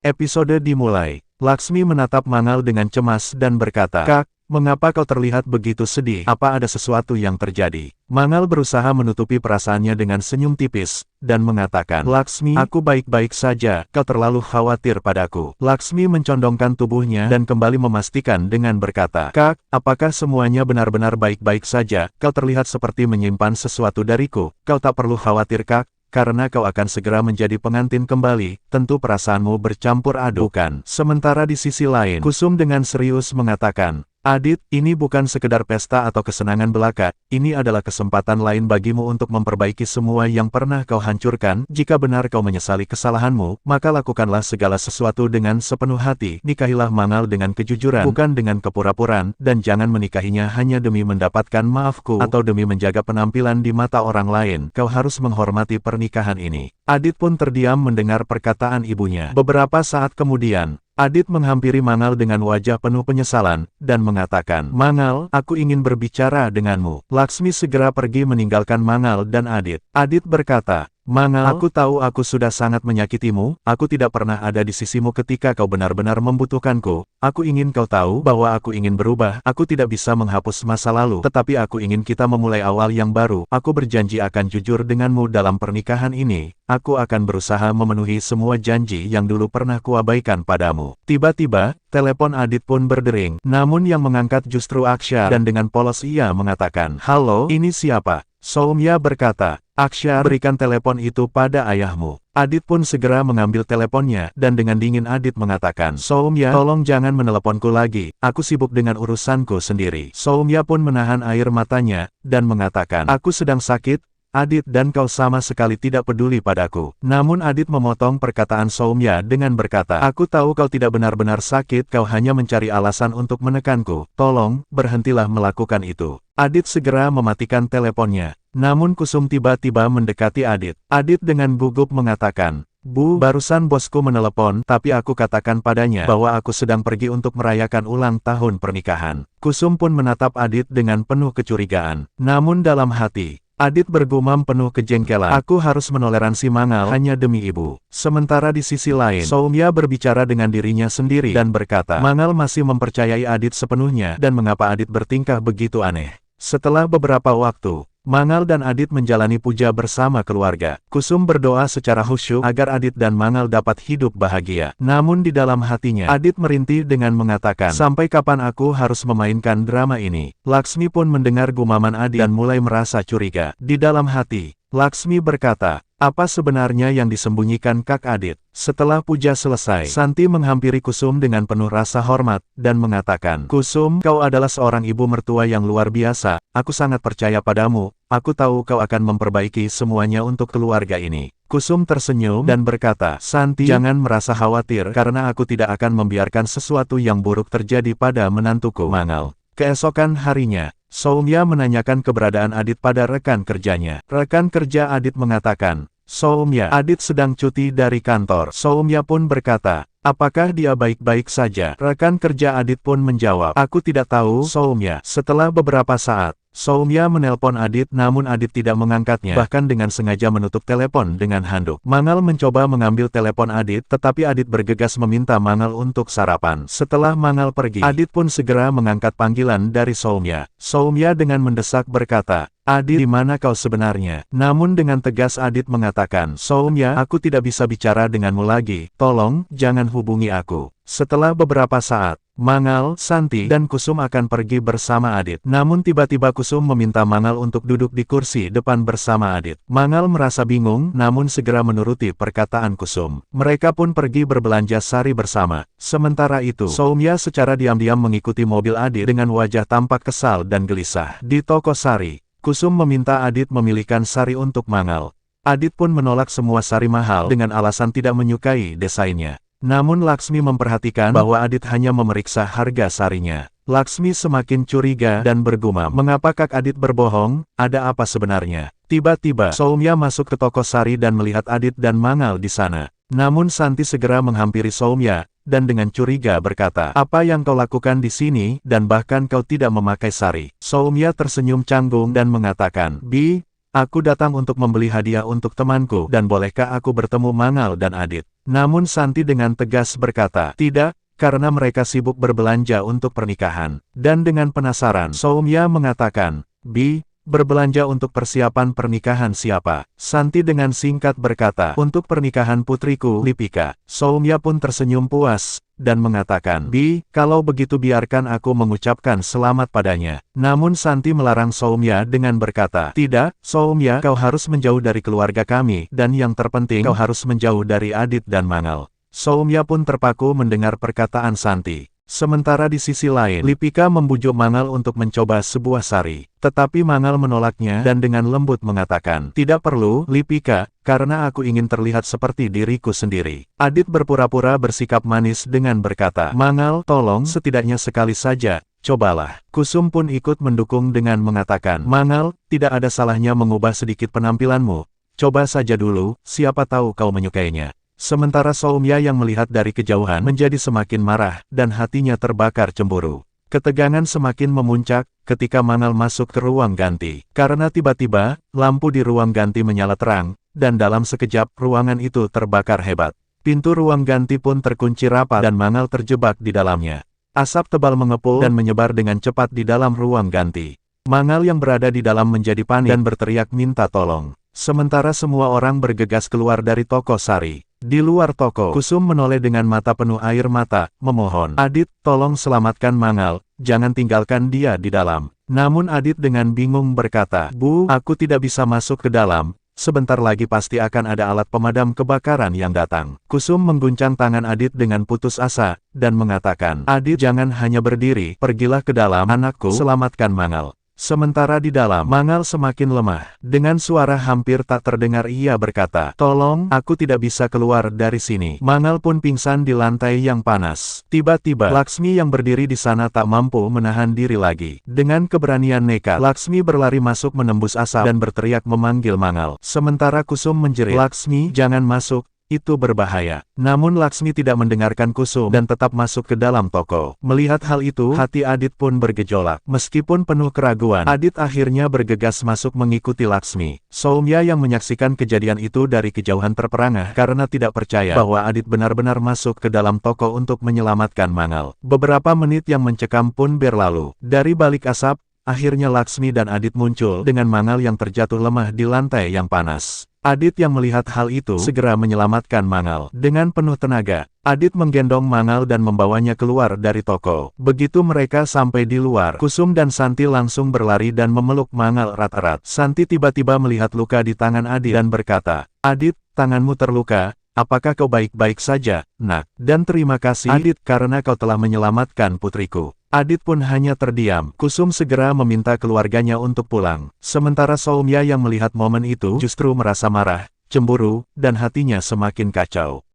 Episode dimulai. Laksmi menatap Mangal dengan cemas dan berkata, "Kak, mengapa kau terlihat begitu sedih? Apa ada sesuatu yang terjadi?" Mangal berusaha menutupi perasaannya dengan senyum tipis, dan mengatakan, "Laksmi, aku baik-baik saja, kau terlalu khawatir padaku." Laksmi mencondongkan tubuhnya dan kembali memastikan dengan berkata, "Kak, apakah semuanya benar-benar baik-baik saja? Kau terlihat seperti menyimpan sesuatu dariku. Kau tak perlu khawatir, Kak. Karena kau akan segera menjadi pengantin kembali, tentu perasaanmu bercampur aduk kan." Sementara di sisi lain, Kusum dengan serius mengatakan, "Adit, ini bukan sekedar pesta atau kesenangan belaka, ini adalah kesempatan lain bagimu untuk memperbaiki semua yang pernah kau hancurkan. Jika benar kau menyesali kesalahanmu, maka lakukanlah segala sesuatu dengan sepenuh hati. Nikahilah Mangal dengan kejujuran, bukan dengan kepura-puraan, dan jangan menikahinya hanya demi mendapatkan maafku atau demi menjaga penampilan di mata orang lain. Kau harus menghormati pernikahan ini." Adit pun terdiam mendengar perkataan ibunya. Beberapa saat kemudian, Adit menghampiri Mangal dengan wajah penuh penyesalan, dan mengatakan, "Mangal, aku ingin berbicara denganmu." Laksmi segera pergi meninggalkan Mangal dan Adit. Adit berkata, "Mangal, aku tahu aku sudah sangat menyakitimu, aku tidak pernah ada di sisimu ketika kau benar-benar membutuhkanku. Aku ingin kau tahu bahwa aku ingin berubah, aku tidak bisa menghapus masa lalu, tetapi aku ingin kita memulai awal yang baru. Aku berjanji akan jujur denganmu dalam pernikahan ini. Aku akan berusaha memenuhi semua janji yang dulu pernah kuabaikan padamu." Tiba-tiba, telepon Adit pun berdering, namun yang mengangkat justru Akshar, dan dengan polos ia mengatakan, "Halo, ini siapa?" Soumya berkata, "Akshar, berikan telepon itu pada ayahmu." Adit pun segera mengambil teleponnya, dan dengan dingin Adit mengatakan, "Soumya, tolong jangan meneleponku lagi, aku sibuk dengan urusanku sendiri." Soumya pun menahan air matanya, dan mengatakan, "Aku sedang sakit, Adit, dan kau sama sekali tidak peduli padaku." Namun Adit memotong perkataan Soumya dengan berkata, "Aku tahu kau tidak benar-benar sakit, kau hanya mencari alasan untuk menekanku. Tolong, berhentilah melakukan itu." Adit segera mematikan teleponnya. Namun Kusum tiba-tiba mendekati Adit. Adit dengan gugup mengatakan, "Bu, barusan bosku menelepon, tapi aku katakan padanya bahwa aku sedang pergi untuk merayakan ulang tahun pernikahan." Kusum pun menatap Adit dengan penuh kecurigaan. Namun dalam hati, Adit bergumam penuh kejengkelan, "Aku harus menoleransi Mangal hanya demi ibu." Sementara di sisi lain, Soumya berbicara dengan dirinya sendiri dan berkata, "Mangal masih mempercayai Adit sepenuhnya, dan mengapa Adit bertingkah begitu aneh?" Setelah beberapa waktu, Mangal dan Adit menjalani puja bersama keluarga. Kusum berdoa secara khusyuk agar Adit dan Mangal dapat hidup bahagia. Namun di dalam hatinya, Adit merintih dengan mengatakan, "Sampai kapan aku harus memainkan drama ini?" Laksmi pun mendengar gumaman Adit dan mulai merasa curiga. Di dalam hati, Laksmi berkata, "Apa sebenarnya yang disembunyikan Kak Adit?" Setelah puja selesai, Santi menghampiri Kusum dengan penuh rasa hormat, dan mengatakan, "Kusum, kau adalah seorang ibu mertua yang luar biasa, aku sangat percaya padamu, aku tahu kau akan memperbaiki semuanya untuk keluarga ini." Kusum tersenyum dan berkata, "Santi, jangan merasa khawatir karena aku tidak akan membiarkan sesuatu yang buruk terjadi pada menantuku Mangal." Keesokan harinya, Soumya menanyakan keberadaan Adit pada rekan kerjanya. Rekan kerja Adit mengatakan, "Soumya, Adit sedang cuti dari kantor." Soumya pun berkata, "Apakah dia baik-baik saja?" Rekan kerja Adit pun menjawab, "Aku tidak tahu, Soumya." Setelah beberapa saat, Soumya menelpon Adit, namun Adit tidak mengangkatnya, bahkan dengan sengaja menutup telepon dengan handuk. Mangal mencoba mengambil telepon Adit, tetapi Adit bergegas meminta Mangal untuk sarapan. Setelah Mangal pergi, Adit pun segera mengangkat panggilan dari Soumya. Soumya dengan mendesak berkata, "Adit, di mana kau sebenarnya?" Namun dengan tegas Adit mengatakan, "Soumya, aku tidak bisa bicara denganmu lagi, tolong, jangan hubungi aku." Setelah beberapa saat, Mangal, Santi, dan Kusum akan pergi bersama Adit. Namun tiba-tiba Kusum meminta Mangal untuk duduk di kursi depan bersama Adit. Mangal merasa bingung, namun segera menuruti perkataan Kusum. Mereka pun pergi berbelanja sari bersama. Sementara itu, Soumya secara diam-diam mengikuti mobil Adit dengan wajah tampak kesal dan gelisah. Di toko sari, Kusum meminta Adit memilihkan sari untuk Mangal. Adit pun menolak semua sari mahal dengan alasan tidak menyukai desainnya. Namun Laksmi memperhatikan bahwa Adit hanya memeriksa harga sarinya. Laksmi semakin curiga dan bergumam, "Mengapa Kak Adit berbohong? Ada apa sebenarnya?" Tiba-tiba, Soumya masuk ke toko sari dan melihat Adit dan Mangal di sana. Namun Santi segera menghampiri Soumya, dan dengan curiga berkata, "Apa yang kau lakukan di sini, dan bahkan kau tidak memakai sari?" Soumya tersenyum canggung dan mengatakan, Aku datang untuk membeli hadiah untuk temanku dan bolehkah aku bertemu Mangal dan Adit? Namun Santi dengan tegas berkata, tidak, karena mereka sibuk berbelanja untuk pernikahan. Dan dengan penasaran, Soumya mengatakan, Bi, berbelanja untuk persiapan pernikahan siapa? Santi dengan singkat berkata, untuk pernikahan putriku, Lipika. Soumya pun tersenyum puas, dan mengatakan, Bi, kalau begitu biarkan aku mengucapkan selamat padanya. Namun Santi melarang Soumya dengan berkata, tidak, Soumya, kau harus menjauh dari keluarga kami, dan yang terpenting kau harus menjauh dari Adit dan Mangal. Soumya pun terpaku mendengar perkataan Santi. Sementara di sisi lain, Lipika membujuk Mangal untuk mencoba sebuah sari. Tetapi Mangal menolaknya dan dengan lembut mengatakan, tidak perlu, Lipika, karena aku ingin terlihat seperti diriku sendiri. Adit berpura-pura bersikap manis dengan berkata, Mangal, tolong setidaknya sekali saja, cobalah. Kusum pun ikut mendukung dengan mengatakan, Mangal, tidak ada salahnya mengubah sedikit penampilanmu. Coba saja dulu, siapa tahu kau menyukainya. Sementara Soumya yang melihat dari kejauhan menjadi semakin marah, dan hatinya terbakar cemburu. Ketegangan semakin memuncak, ketika Mangal masuk ke ruang ganti. Karena tiba-tiba, lampu di ruang ganti menyala terang, dan dalam sekejap, ruangan itu terbakar hebat. Pintu ruang ganti pun terkunci rapat dan Mangal terjebak di dalamnya. Asap tebal mengepul dan menyebar dengan cepat di dalam ruang ganti. Mangal yang berada di dalam menjadi panik dan berteriak minta tolong. Sementara semua orang bergegas keluar dari toko sari. Di luar toko, Kusum menoleh dengan mata penuh air mata, memohon, Adit, tolong selamatkan Mangal, jangan tinggalkan dia di dalam. Namun Adit dengan bingung berkata, Bu, aku tidak bisa masuk ke dalam, sebentar lagi pasti akan ada alat pemadam kebakaran yang datang. Kusum mengguncang tangan Adit dengan putus asa, dan mengatakan, Adit jangan hanya berdiri, pergilah ke dalam, anakku, selamatkan Mangal. Sementara di dalam, Mangal semakin lemah. Dengan suara hampir tak terdengar ia berkata, tolong, aku tidak bisa keluar dari sini. Mangal pun pingsan di lantai yang panas. Tiba-tiba, Laksmi yang berdiri di sana tak mampu menahan diri lagi. Dengan keberanian nekat, Laksmi berlari masuk menembus asap dan berteriak memanggil Mangal. Sementara Kusum menjerit, Laksmi, jangan masuk. Itu berbahaya. Namun Laksmi tidak mendengarkan Kusum dan tetap masuk ke dalam toko. Melihat hal itu, hati Adit pun bergejolak. Meskipun penuh keraguan, Adit akhirnya bergegas masuk mengikuti Laksmi. Soumya yang menyaksikan kejadian itu dari kejauhan terperangah karena tidak percaya bahwa Adit benar-benar masuk ke dalam toko untuk menyelamatkan Mangal. Beberapa menit yang mencekam pun berlalu. Dari balik asap, akhirnya Laksmi dan Adit muncul dengan Mangal yang terjatuh lemah di lantai yang panas. Adit yang melihat hal itu segera menyelamatkan Mangal. Dengan penuh tenaga, Adit menggendong Mangal dan membawanya keluar dari toko. Begitu mereka sampai di luar, Kusum dan Santi langsung berlari dan memeluk Mangal erat-erat. Santi tiba-tiba melihat luka di tangan Adit dan berkata, Adit, tanganmu terluka, apakah kau baik-baik saja, nak? Dan terima kasih, Adit, karena kau telah menyelamatkan putriku. Adit pun hanya terdiam. Kusum segera meminta keluarganya untuk pulang. Sementara Soumya yang melihat momen itu justru merasa marah, cemburu, dan hatinya semakin kacau.